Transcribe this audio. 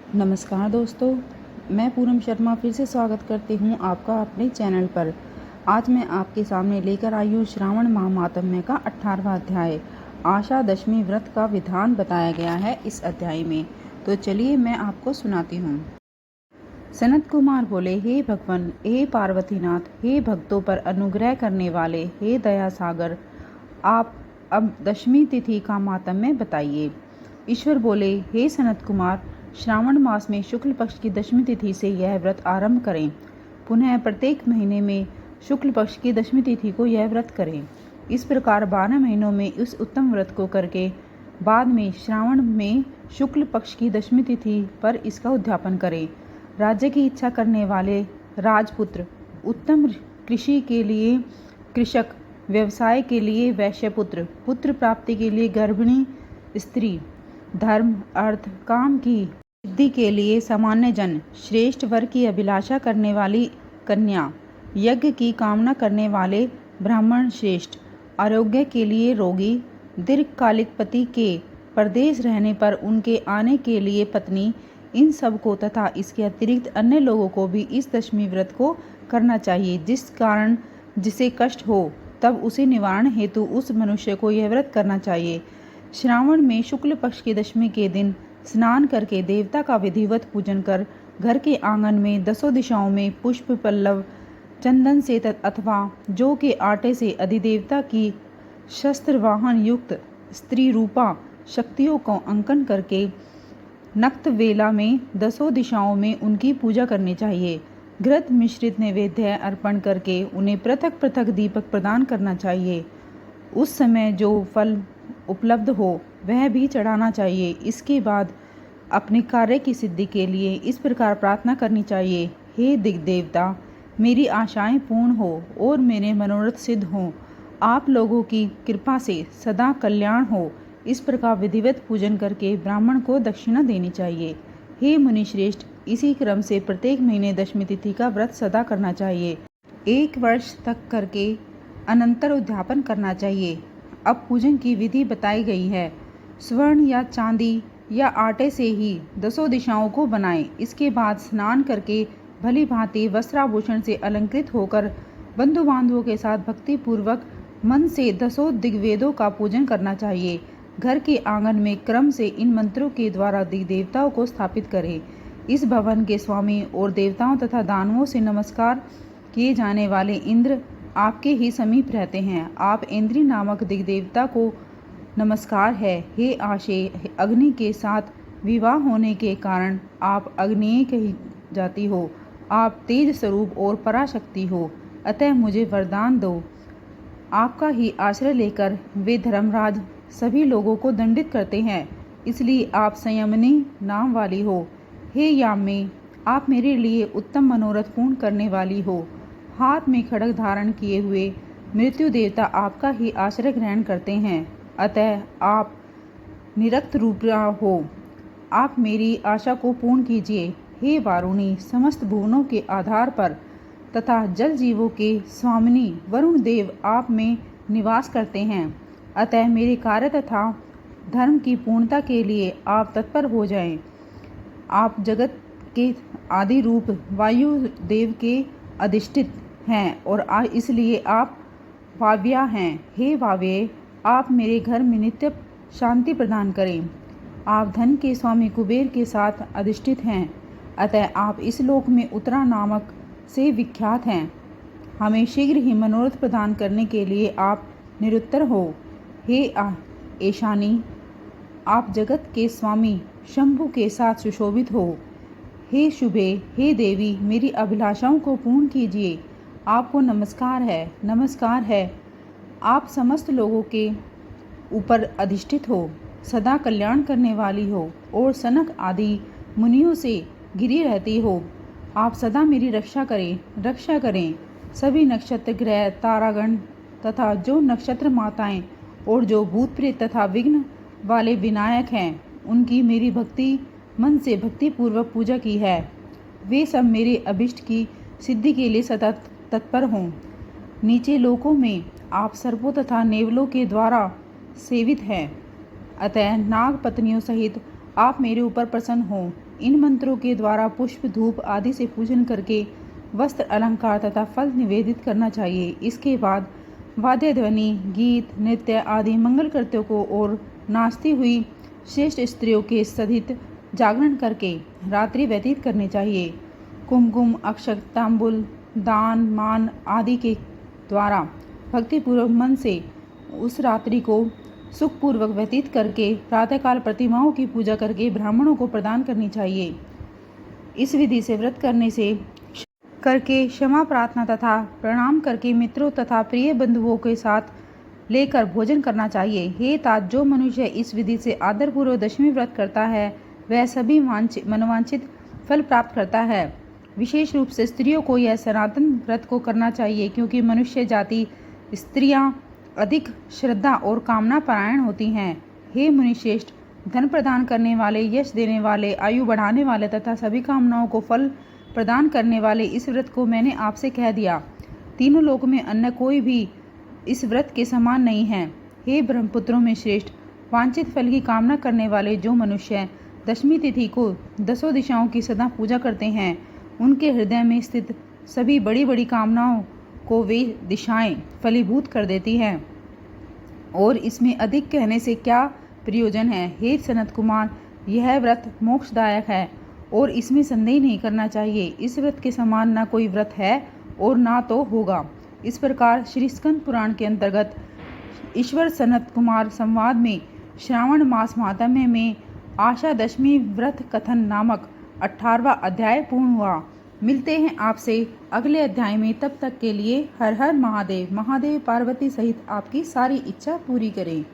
नमस्कार दोस्तों, मैं पूनम शर्मा फिर से स्वागत करती हूँ आपका अपने चैनल पर। आज मैं आपके सामने लेकर आई हूँ श्रावण महात्म्य का 18वां अध्याय। आशा दशमी व्रत का विधान बताया गया है इस अध्याय में। तो चलिए मैं आपको सुनाती हूँ। सनत कुमार बोले, हे भगवान, हे पार्वतीनाथ, हे भक्तों पर अनुग्रह करने वाले, हे दया सागर, आप अब दशमी तिथि का मातम्य बताइए। ईश्वर बोले, हे सनत कुमार, श्रावण मास में शुक्ल पक्ष की दशमी तिथि से यह व्रत आरंभ करें। पुनः प्रत्येक महीने में शुक्ल पक्ष की दशमी तिथि को यह व्रत करें। इस प्रकार 12 महीनों में इस उत्तम व्रत को करके बाद में श्रावण में शुक्ल पक्ष की दशमी तिथि पर इसका उद्यापन करें। राज्य की इच्छा करने वाले राजपुत्र, उत्तम कृषि के लिए कृषक, व्यवसाय के लिए वैश्यपुत्र, पुत्र प्राप्ति के लिए गर्भिणी स्त्री, धर्म अर्थ काम की सिद्धि के लिए सामान्य जन, श्रेष्ठ वर की अभिलाषा करने वाली कन्या, यज्ञ की कामना करने वाले ब्राह्मण श्रेष्ठ, आरोग्य के लिए रोगी, दीर्घकालिक पति के परदेश रहने पर उनके आने के लिए पत्नी, इन सब को तथा इसके अतिरिक्त अन्य लोगों को भी इस दशमी व्रत को करना चाहिए। जिस कारण जिसे कष्ट हो तब उसे निवारण हेतु उस मनुष्य को यह व्रत करना चाहिए। श्रावण में शुक्ल पक्ष की दशमी के दिन स्नान करके देवता का विधिवत पूजन कर घर के आंगन में 10 दिशाओं में पुष्प पल्लव चंदन से अथवा जौ के आटे से अधिदेवता की शस्त्र वाहन युक्त स्त्री रूपा शक्तियों को अंकन करके नक्त वेला में 10 दिशाओं में उनकी पूजा करनी चाहिए। घृत मिश्रित नैवेद्य अर्पण करके उन्हें पृथक पृथक दीपक प्रदान करना चाहिए। उस समय जो फल उपलब्ध हो वह भी चढ़ाना चाहिए। इसके बाद अपने कार्य की सिद्धि के लिए इस प्रकार प्रार्थना करनी चाहिए, हे दिग्देवता, मेरी आशाएं पूर्ण हो और मेरे मनोरथ सिद्ध हों। आप लोगों की कृपा से सदा कल्याण हो। इस प्रकार विधिवत पूजन करके ब्राह्मण को दक्षिणा देनी चाहिए। हे मुनि श्रेष्ठ, इसी क्रम से प्रत्येक महीने दशमी तिथि का व्रत सदा करना चाहिए। 1 वर्ष तक करके अनंतर उद्यापन करना चाहिए। अब पूजन की विधि बताई गई है। स्वर्ण या चांदी या आटे से ही 10 दिशाओं को बनाएं। इसके बाद स्नान करके भली भांति वस्त्राभूषण से अलंकृत होकर बंधु बांधवों के साथ भक्ति पूर्वक मन से 10 दिग्वेदों का पूजन करना चाहिए। घर के आंगन में क्रम से इन मंत्रों के द्वारा देवताओं को स्थापित करें। इस भवन के स्वामी और देवताओं तथा दानवों से नमस्कार किए जाने वाले इंद्र आपके ही समीप रहते हैं। आप इंद्री नामक दिग्देवता को नमस्कार है। हे आशे, अग्नि के साथ विवाह होने के कारण आप अग्नेय कही जाती हो। आप तेज स्वरूप और पराशक्ति हो, अतः मुझे वरदान दो। आपका ही आश्रय लेकर वे धर्मराज सभी लोगों को दंडित करते हैं, इसलिए आप संयमनी नाम वाली हो। हे यामी, आप मेरे लिए उत्तम मनोरथ पूर्ण करने वाली हो। हाथ में खड्ग धारण किए हुए मृत्यु देवता आपका ही आश्रय ग्रहण करते हैं, अतः आप निरक्त रूपा हो। आप मेरी आशा को पूर्ण कीजिए। हे वारुणी, समस्त भुवनों के आधार पर तथा जल जीवों के स्वामिनी वरुण देव आप में निवास करते हैं, अतः मेरे कार्य तथा धर्म की पूर्णता के लिए आप तत्पर हो जाएं। आप जगत के आदि रूप वायु देव के अधिष्ठित हैं और इसलिए आप वाव्या हैं। हे वाव्य, आप मेरे घर में नित्य शांति प्रदान करें। आप धन के स्वामी कुबेर के साथ अधिष्ठित हैं, अतः आप इस लोक में उत्तरा नामक से विख्यात हैं। हमें शीघ्र ही मनोरथ प्रदान करने के लिए आप निरुत्तर हो। हे ईशानी, आप जगत के स्वामी शंभु के साथ सुशोभित हो। हे शुभे, हे देवी, मेरी अभिलाषाओं को पूर्ण कीजिए। आपको नमस्कार है, नमस्कार है। आप समस्त लोगों के ऊपर अधिष्ठित हो, सदा कल्याण करने वाली हो और सनक आदि मुनियों से घिरी रहती हो। आप सदा मेरी रक्षा करें। सभी नक्षत्र ग्रह तारागण तथा जो नक्षत्र माताएं और जो भूत प्रेत तथा विघ्न वाले विनायक हैं, उनकी मेरी भक्ति मन से भक्ति पूर्वक पूजा की है। वे सब मेरे अभिष्ट की सिद्धि के लिए सदा तत्पर हों। नीचे लोकों में आप सर्पों तथा नेवलों के द्वारा सेवित हैं, अतः नाग पत्नियों सहित आप मेरे ऊपर प्रसन्न हों। इन मंत्रों के द्वारा पुष्प धूप आदि से पूजन करके वस्त्र अलंकार तथा फल निवेदित करना चाहिए। इसके बाद वाद्य ध्वनि, गीत, नृत्य आदि मंगल कृत्यों को और नाचती हुई श्रेष्ठ स्त्रियों के सहित जागरण करके रात्रि व्यतीत करनी चाहिए। कुमकुम, अक्षत, तांबुल, दान, मान आदि के द्वारा भक्तिपूर्वक मन से उस रात्रि को सुखपूर्वक व्यतीत करके प्रातःकाल प्रतिमाओं की पूजा करके ब्राह्मणों को प्रदान करनी चाहिए। इस विधि से व्रत करके क्षमा प्रार्थना तथा प्रणाम करके मित्रों तथा प्रिय बंधुओं के साथ लेकर भोजन करना चाहिए। हे तात, जो मनुष्य इस विधि से आदरपूर्वक दशमी व्रत करता है वह सभी मनोवांछित फल प्राप्त करता है। विशेष रूप से स्त्रियों को यह सनातन व्रत को करना चाहिए, क्योंकि मनुष्य जाति स्त्रियां अधिक श्रद्धा और कामना परायण होती हैं। हे मुनिश्रेष्ठ, धन प्रदान करने वाले, यश देने वाले, आयु बढ़ाने वाले तथा सभी कामनाओं को फल प्रदान करने वाले इस व्रत को मैंने आपसे कह दिया। तीनों लोक में अन्य कोई भी इस व्रत के समान नहीं है। हे ब्रह्मपुत्रों में श्रेष्ठ, वांछित फल की कामना करने वाले जो मनुष्य दशमी तिथि को दसों दिशाओं की सदा पूजा करते हैं, उनके हृदय में स्थित सभी बड़ी बड़ी कामनाओं को वे दिशाएं फलीभूत कर देती हैं, और इसमें अधिक कहने से क्या प्रयोजन है। हे सनत कुमार, यह व्रत मोक्षदायक है और इसमें संदेह नहीं करना चाहिए। इस व्रत के समान न कोई व्रत है और ना तो होगा। इस प्रकार श्री स्कंद पुराण के अंतर्गत ईश्वर सनत कुमार संवाद में श्रावण मास महात्म्य में आशा दशमी व्रत कथन नामक 18वां अध्याय पूर्ण हुआ। मिलते हैं आपसे अगले अध्याय में, तब तक के लिए हर हर महादेव। महादेव पार्वती सहित आपकी सारी इच्छा पूरी करें।